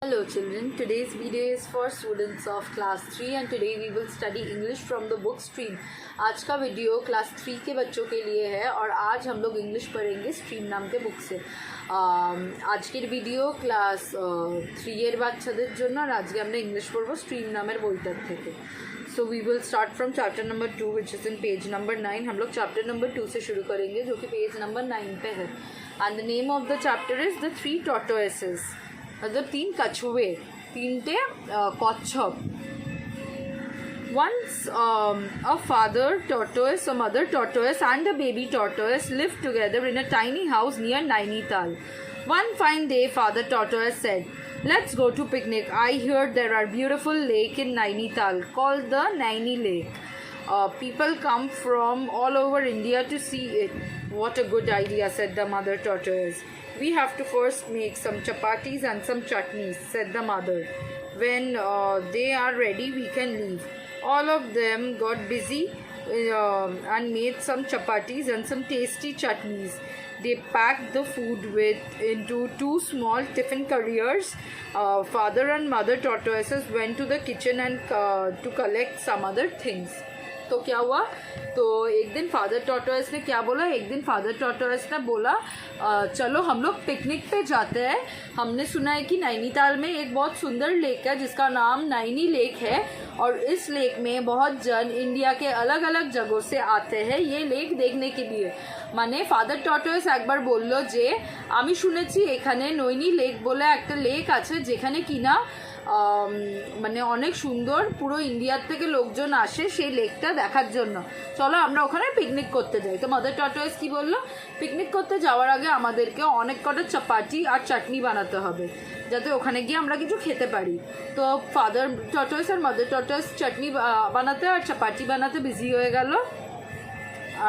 Hello children, today's video is for students of class 3 and today we will study English from the book Stream। आज का video class 3 के बच्चों के लिए है और आज हम लोग इंग्लिश पढ़ेंगे स्ट्रीम नाम के बुक से। আজকের ভিডিও ক্লাস 3 এর বাচ্চাদের জন্য আর আজকে আমরা ইংলিশ পড়বো স্ট্রিম নামের বইটার থেকে। So we will start from chapter number 2 which is in page number 9। हम लोग चैप्टर नंबर 2 से शुरू करेंगे जो कि पेज नंबर 9 पे है। And the name of the chapter is the 3 टॉर्टोइसेस, मतलब 3 कछुए, 3টে কচ্ছপ। Once a father tortoise, a mother tortoise and a baby tortoise lived together in a tiny house near Nainital. One fine day, Father Tortoise said, "Let's go to picnic. I hear there are beautiful lake in Nainital called the Naini Lake. People come from all over India to see it." "What a good idea," said the mother tortoise. "We have to first make some chapatis and some chutneys," said the mother. "When they are ready, we can leave." All of them got busy and made some chapatis and some tasty chutneys. They packed the food into 2 small tiffin carriers. Father and mother tortoises went to the kitchen and to collect some other things. तो क्या हुआ? तो एक दिन father tortoise ने क्या बोला? एक दिन फादर टॉर्टोइस ने बोला चलो हम लोग पिकनिक पे जाते हैं। हमने सुना है कि नैनीताल में एक बहुत सुंदर लेक है जिसका नाम नैनी लेक है और इस लेक में बहुत जन इंडिया के अलग अलग जगहों से आते हैं ये लेक देखने के लिए। মানে ফাদার টর্টয়েস একবার বলল যে আমি শুনেছি এখানে নৈনি লেক বলে একটা লেক আছে যেখানে কিনা মানে অনেক সুন্দর, পুরো ইন্ডিয়ার থেকে লোকজন আসে সেই লেকটা দেখার জন্য, চলো আমরা ওখানে পিকনিক করতে যাই। তো মাদার টর্টয়েস কি বললো? পিকনিক করতে যাওয়ার আগে আমাদেরকে অনেক কটা চাপাটি আর চাটনি বানাতে হবে যাতে ওখানে গিয়ে আমরা কিছু খেতে পারি। তো ফাদার টর্টয়েস আর মাদার টর্টয়েস চাটনি বানাতে আর চাপাটি বানাতে বিজি হয়ে গেল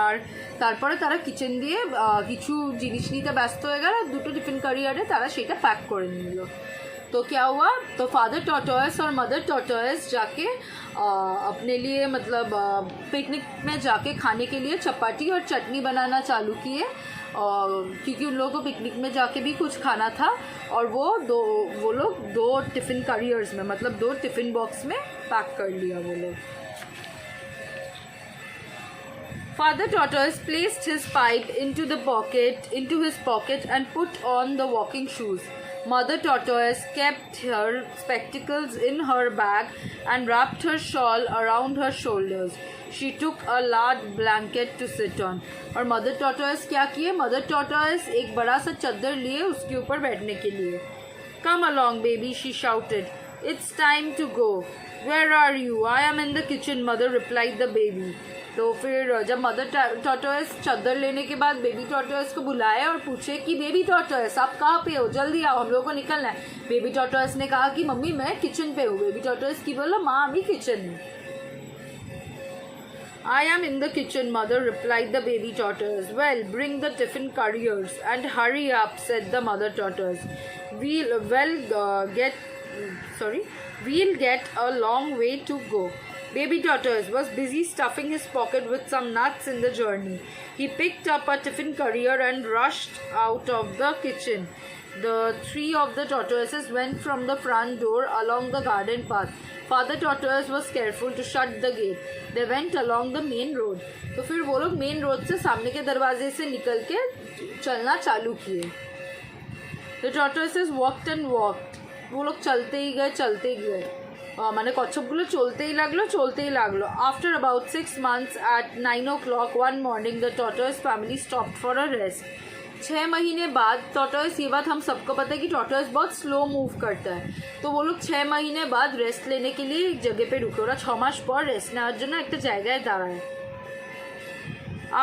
আর তারপরে তারা কিচেন দিয়ে কিছু জিনিস নিতে ব্যস্ত হয়ে গেল। 2টো টিফিন ক্যারিয়ারে তারা সেটা প্যাক করে নিল। तो क्या हुआ? तो फादर टॉर्टोइस और मदर टॉर्टोइस जाके अपने लिए मतलब पिकनिक में जाके खाने के लिए चपाटी और चटनी बनाना चालू किए क्योंकि उन लोगों को पिकनिक में जाके भी कुछ खाना था और वो लोग 2 टिफ़िन कैरियर्स में मतलब 2 टिफ़िन बॉक्स में पैक कर लिया वो लोग। Father Tortoise placed his pipe into his pocket and put on the walking shoes. Mother Tortoise kept her spectacles in her bag and wrapped her shawl around her shoulders. She took a large blanket to sit on. और Mother Tortoise क्या किए? Mother Tortoise एक बड़ा सा चद्दर लिए उसके ऊपर बैठने के लिए। "Come along, baby," she shouted. "It's time to go." "Where are you?" "I am in the kitchen," mother replied the baby. तो फिर जब मदर टॉर्टोइस चादर लेने के बाद बेबी टॉर्टोइस को बुलाए और पूछे कि बेबी टॉर्टोइस आप कहाँ पे हो, जल्दी आओ हम लोगों को निकलना है। बेबी टॉर्टोइस ने कहा कि मम्मी मैं किचन पे हूँ। बेबी टॉर्टोइस की बोला माँ अभी किचन में। "I am in the kitchen," mother replied the baby tortoise. "Well, bring the tiffin carriers and hurry up," said the mother tortoise. We'll get a long way to go." Baby tortoise was busy stuffing his pocket with some nuts in the journey. He picked up a tiffin carrier and rushed out of the kitchen. The 3 of the tortoises went from the front door along the garden path. Father tortoise was careful to shut the gate. They went along the main road. तो फिर वो लोग main road से सामने के दरवाजे से निकल के चलना चालू किए। The tortoises walked and walked. वो लोग चलते ही गए মানে কচ্ছপগুলো চলতেই লাগলো। After about 6 months at 9 o'clock one morning the tortoise family stopped for a rest. 6 महीने बाद टॉर्टोइस, ये बात हम सबको पता है कि टॉर्टोइस बहुत स्लो मूव करता है, तो वो लोग 6 महीने बाद रेस्ट लेने के लिए एक जगह पे रुके। ওরা 6 মাস পর রেস্ট নেওয়ার জন্য একটা জায়গায় দাঁড়ায়।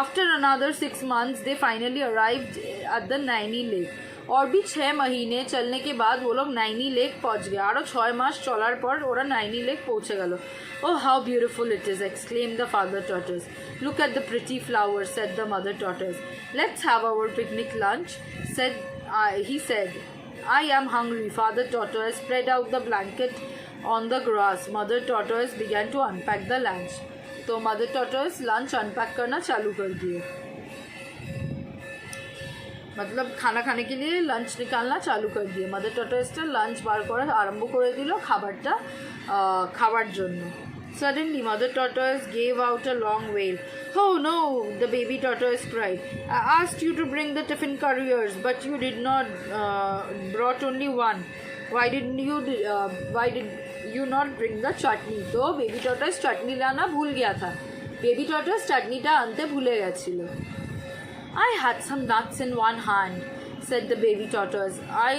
After another 6 months they finally arrived at the Naini Lake. और भी 6 महीने चलने के बाद वो लोग नाइनी लेक पहुँच गए। आरो 6 মাস চলার পর ওরা নাইনি লেক পৌঁছে গেল। "Oh, how beautiful it is," exclaimed the father tortoise. "Look at the pretty flowers," said the mother tortoise. "Let's have our picnic lunch," he said. "I am hungry." Father tortoise spread out the blanket on the grass. Mother tortoise began to unpack the lunch. तो mother tortoise lunch unpack करना चालू कर दिए। मतलब খানা খানে के लिए লাঞ্চ নিকালনা চালু করে দিয়ে মাদার টর্টয়েসটা লাঞ্চ বার করা আরম্ভ করে দিল খাবারটা খাওয়ার জন্য। Suddenly, Mother Tortoise gave out a long wail. Oh no, the baby tortoise cried. I asked you to bring the tiffin couriers, but you did not brought only one. Why did you not bring the chutney? तो baby tortoise chutney लाना भूल गया था। Baby tortoise चटनीটা আনতে ভুলে গেছিল। I had some nuts in one hand, said the baby tortoise. I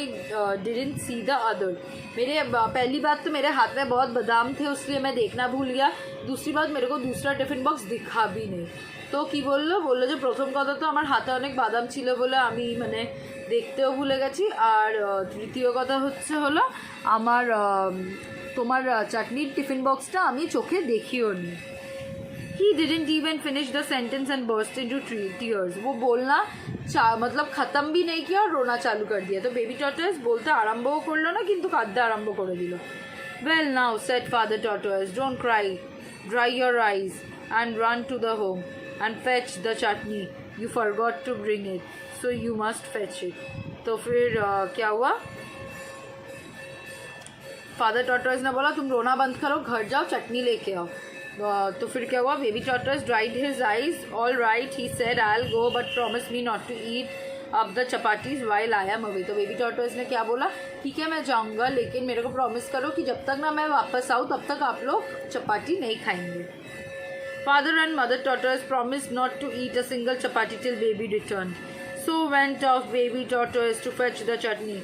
didn't see the other. मेरे पहली बात तो मेरे हाथ में बहुत बादाम थे इसलिए मैं देखना भूल गया। दूसरी बात मेरे को दूसरा टिफिन बक्स दिखा भी नहीं। তো কি বললো যে প্রথম কথা তো আমার হাতে অনেক বাদাম ছিল বলে আমি মানে দেখতেও ভুলে গেছি, আর তৃতীয় কথা হলো আমার তোমার চাটনির টিফিন বক্সটা আমি চোখে দেখিও নি। He didn't even finish the sentence and burst into tears. वो बोलना मतलब ख़त्म भी नहीं किया और रोना चालू कर दिया। तो बेबी टॉर्टॉइस बोलते आरंभও করলো না কিন্তু কাঁদতে আরম্ভ করে দিল। Well now, said Father Tortoise, don't cry. Dry your eyes and run to the home and fetch the chutney. You forgot to bring it, so you must fetch it. तो फिर क्या हुआ? फादर टॉर्टॉइस ने बोला तुम रोना बंद करो, घर जाओ, चटनी लेके आओ। तो फिर क्या हुआ? Baby tortoise dried his eyes. All right, he said, I'll go, but promise me not to eat up the chapatis while I am away. तो बेबी टॉर्टॉइस ने क्या बोला? ठीक है मैं जाऊँगा, लेकिन मेरे को प्रॉमिस करो कि जब तक ना मैं वापस आऊँ तब तक आप लोग चपाती नहीं खाएंगे। Father and Mother Tortoise promised not to eat a single chapati till baby returned. So went off baby tortoise to fetch the chutney.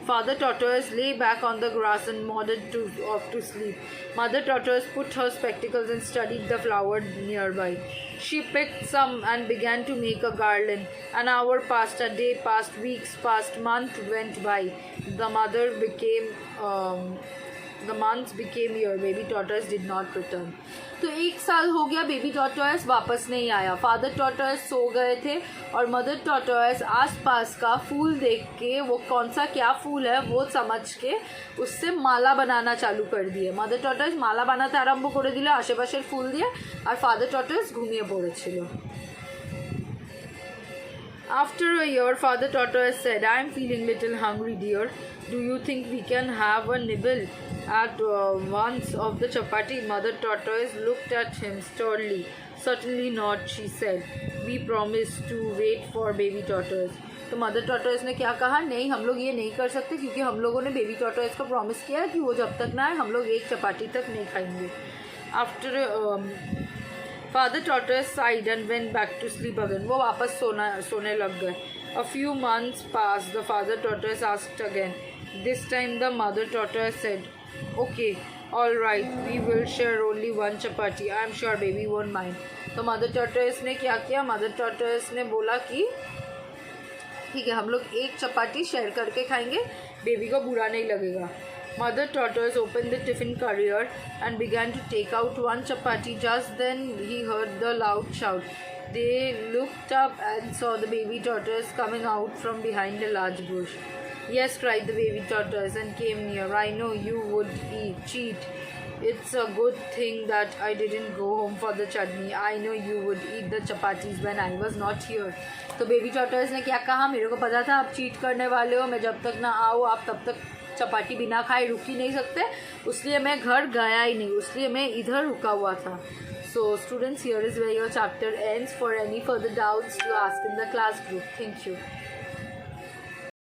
Father tortoise lay back on the grass and nodded off to sleep. Mother tortoise put her spectacles and studied the flower nearby. She picked some and began to make a garland. An hour passed, a day passed, weeks passed, months went by. The months became year. Baby tortoise did not return. तो 1 साल हो गया, baby tortoise वापस नहीं आया। Father tortoise सो गए थे और मदर टॉर्टॉइस आसपास का फूल देख के वो कौन सा क्या फूल है वो समझ के उससे माला बनाना चालू कर दिए। मदर टॉर्टॉइस माला বানাতে আরম্ভ করে দিল আশেপাশের ফুল দিয়ে, আর ফাদার টর্টয়েস ঘুমিয়ে পড়েছিল। After a year, Father Tortoise said, I am feeling little hungry, dear. Do you think we can have a nibble at once of the chapati? Mother Tortoise looked at him sternly. Certainly not, she said. We promised to wait for baby tortoise. तो mother tortoise ने क्या कहा? नहीं, हम लोग ये नहीं कर सकते क्योंकि हम लोगों ने बेबी टॉर्टॉइस को प्रॉमिस किया कि वो जब तक ना आए हम लोग एक चपाती तक नहीं खाएंगे। After Father Tortoise sighed and went back to sleep again. वो वापस सोने लग गए। A few months passed. The Father Tortoise asked again. This time the Mother Tortoise said, Okay, all right, we will share only one chapati. I am sure baby won't mind. तो Mother Tortoise ने क्या किया? Mother Tortoise ने बोला कि ठीक है हम लोग एक चपाती शेयर करके खाएंगे, बेबी को बुरा नहीं लगेगा। Mother Tortoise opened the tiffin carrier and began to take out one chapati. Just then he heard the loud shout. They looked up and saw the baby tortoise coming out from behind a large bush. Yes, cried the baby tortoise and came near. I know you would cheat. It's a good thing that I didn't go home for the chutney. I know you would eat the chapatis when I was not here. तो baby tortoise ने क्या कहा? मेरे को पता था आप cheat करने वाले हो, मैं जब तक ना आऊँ आप तब तक चपाती बिना खाए रुक ही नहीं सकते, इसलिए मैं घर गया ही नहीं, इसलिए मैं इधर रुका हुआ था। So students, here is where your chapter ends. For any further doubts, you ask in the class group. Thank you.